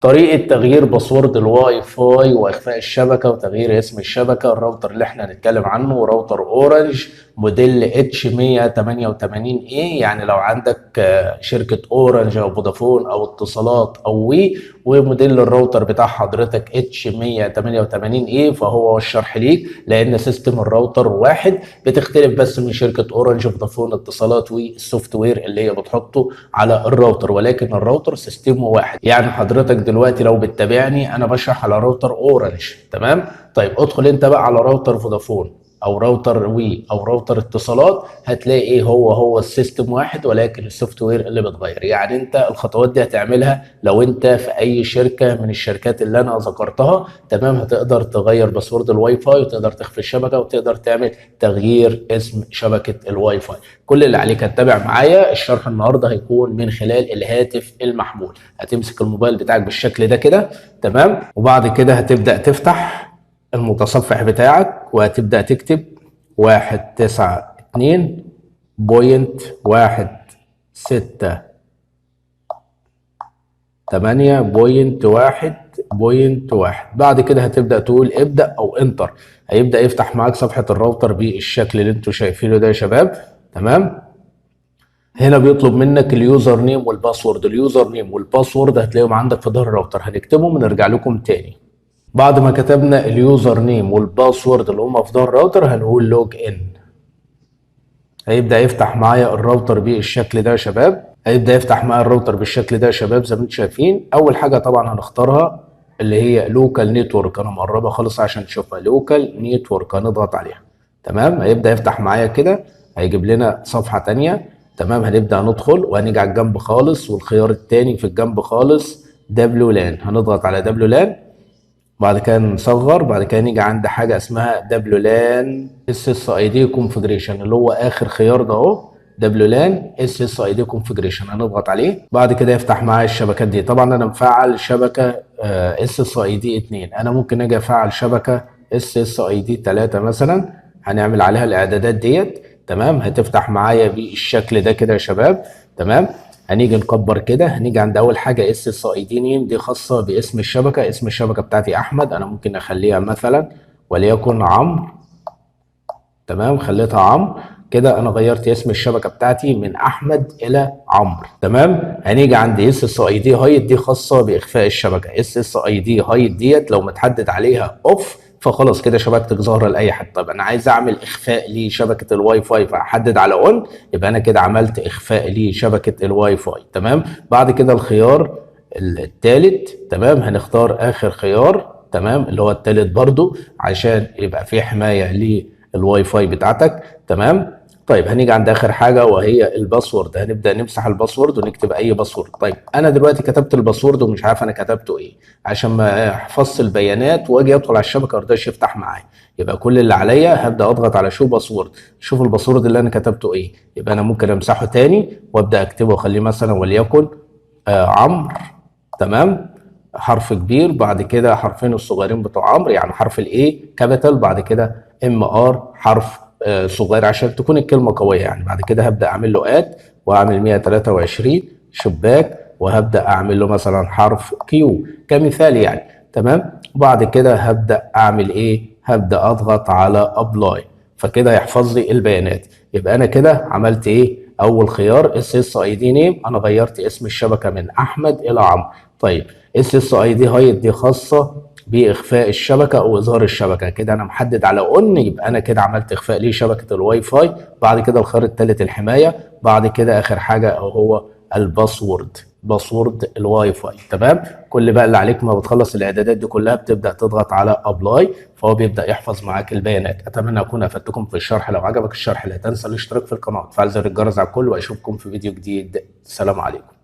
طريقة تغيير باسورد الواي فاي واخفاء الشبكة وتغيير اسم الشبكة. الراوتر اللي احنا هنتكلم عنه راوتر اورنج موديل اتش 188 اي. يعني لو عندك شركة اورنج او فودافون او اتصالات او وي، وموديل الراوتر بتاع حضرتك اتش 188 اي، فهو الشرح ليك، لان سيستم الراوتر واحد، بتختلف بس من شركة اورنج، فودافون، اتصالات، وي، السوفت وير اللي هي بتحطه على الراوتر، ولكن الراوتر سيستمه واحد. يعني حضرتك دلوقتي لو بتتابعني انا بشرح على راوتر اورنج، تمام؟ طيب ادخل انت بقى على راوتر فودافون او راوتر وي او راوتر اتصالات، هتلاقي ايه؟ هو السيستم واحد، ولكن السوفت وير اللي بتغير. يعني انت الخطوات دي هتعملها لو انت في اي شركه من الشركات اللي انا ذكرتها، تمام؟ هتقدر تغير باسورد الواي فاي، وتقدر تخفي الشبكه، وتقدر تعمل تغيير اسم شبكه الواي فاي. كل اللي عليك هتتابع معايا. الشرح النهارده هيكون من خلال الهاتف المحمول. هتمسك الموبايل بتاعك بالشكل ده كده، تمام؟ وبعد كده هتبدا تفتح المتصفح بتاعك، وهتبدأ تكتب 192.168.1.1. بعد كده هتبدأ تقول ابدأ أو انتر. هيبدأ يفتح معاك صفحة الراوتر بالشكل اللي انتوا شايفينه ده يا شباب، تمام؟ هنا بيطلب منك اليوزر نيم والباسورد. اليوزر نيم والباسورد هتلاقيهم عندك في ظهر الراوتر، هنكتبهم ونرجع لكم تاني. بعد ما كتبنا اليوزر نيم والباسورد اللي هم في ظهر الراوتر، هنقول لوج ان. هيبدأ يفتح معايا الراوتر بالشكل ده يا شباب. زي ما انتم شايفين. اول حاجة طبعا هنختارها اللي هي لوكال نتورك. انا مقربها خالص عشان تشوفها. لوكال نتورك هنضغط عليها، تمام؟ هيبدأ يفتح معايا كده، هيجيب لنا صفحة تانية، تمام؟ هنبدأ ندخل وهنيجي على الجنب خالص، والخيار التاني في الجنب خالص دبليو لان. هنضغط على دبليو لان، بعد كده نصغر، بعد كده نيجي عند حاجه اسمها دبليو لان اس اس اي دي كونفجريشن، اللي هو اخر خيار ده اهو، دبليو لان اس اس اي دي كونفجريشن. هنضغط عليه، بعد كده يفتح معايا الشبكات دي. طبعا انا مفعل شبكه اس اس اي دي 2، انا ممكن اجي افعل شبكه اس اس اي دي 3 مثلا. هنعمل عليها الاعدادات ديت، تمام؟ هتفتح معايا بالشكل ده كده يا شباب، تمام؟ هنيجي نكبر كده، هنيجي عند اول حاجه اس اس اي دي نيم، دي خاصه باسم الشبكه. اسم الشبكه بتاعتي احمد، انا ممكن اخليها مثلا وليكن عمرو، تمام؟ خليتها عمرو كده. انا غيرت اسم الشبكه بتاعتي من احمد الى عمرو، تمام؟ هنيجي عند اس اس اي دي هايد، دي خاصه باخفاء الشبكه. اس اس اي دي هايد ديت لو متحدد عليها اوف فخلاص كده شبكتك ظاهره لاي حد. طب انا عايز اعمل اخفاء لشبكه الواي فاي، فاحدد على اون، يبقى انا كده عملت اخفاء لشبكه الواي فاي، تمام؟ بعد كده الخيار الثالث، تمام؟ هنختار اخر خيار، تمام؟ اللي هو الثالث برضو، عشان يبقى في حمايه للواي فاي بتاعتك، تمام؟ طيب هنيجي عند اخر حاجه وهي الباسورد. هنبدا نمسح الباسورد ونكتب اي باسورد. طيب انا دلوقتي كتبت الباسورد ومش عارف انا كتبته ايه، عشان ما احفظش البيانات واجي ادخل على الشبكه ما يرضاش يفتح معايا. يبقى كل اللي عليا هبدا اضغط على شو باسورد، شوف الباسورد اللي انا كتبته ايه. يبقى انا ممكن امسحه تاني وابدا اكتبه واخليه مثلا وليكن عمرو، تمام؟ حرف كبير، بعد كده حرفين الصغيرين بتوع عمرو، يعني حرف الاي كابيتال، بعد كده ام ار حرف صغير عشان تكون الكلمه قويه يعني. بعد كده هبدا اعمل له اد، واعمل 123 شباك، وهبدا اعمل له مثلا حرف كيو كمثال يعني، تمام؟ وبعد كده هبدا اعمل ايه؟ هبدا اضغط على ابلاي، فكده هيحفظ لي البيانات. يبقى انا كده عملت ايه؟ اول خيار اس اس اي دي نيم، انا غيرت اسم الشبكه من احمد الى عمرو. طيب اس اس اي دي هايد دي خاصه باخفاء الشبكه او اظهار الشبكه، كده انا محدد على اون، يبقى انا كده عملت اخفاء لشبكه الواي فاي. بعد كده الخيار الثالث الحمايه، بعد كده اخر حاجه هو الباسورد، باسورد الواي فاي، تمام؟ كل بقى اللي عليك ما بتخلص الاعدادات دي كلها بتبدا تضغط على ابلاي، فهو بيبدا يحفظ معاك البيانات. اتمنى اكون افدتكم في الشرح. لو عجبك الشرح لا تنسى الاشتراك في القناه وتفعل زر الجرس على الكل، واشوفكم في فيديو جديد. السلام عليكم.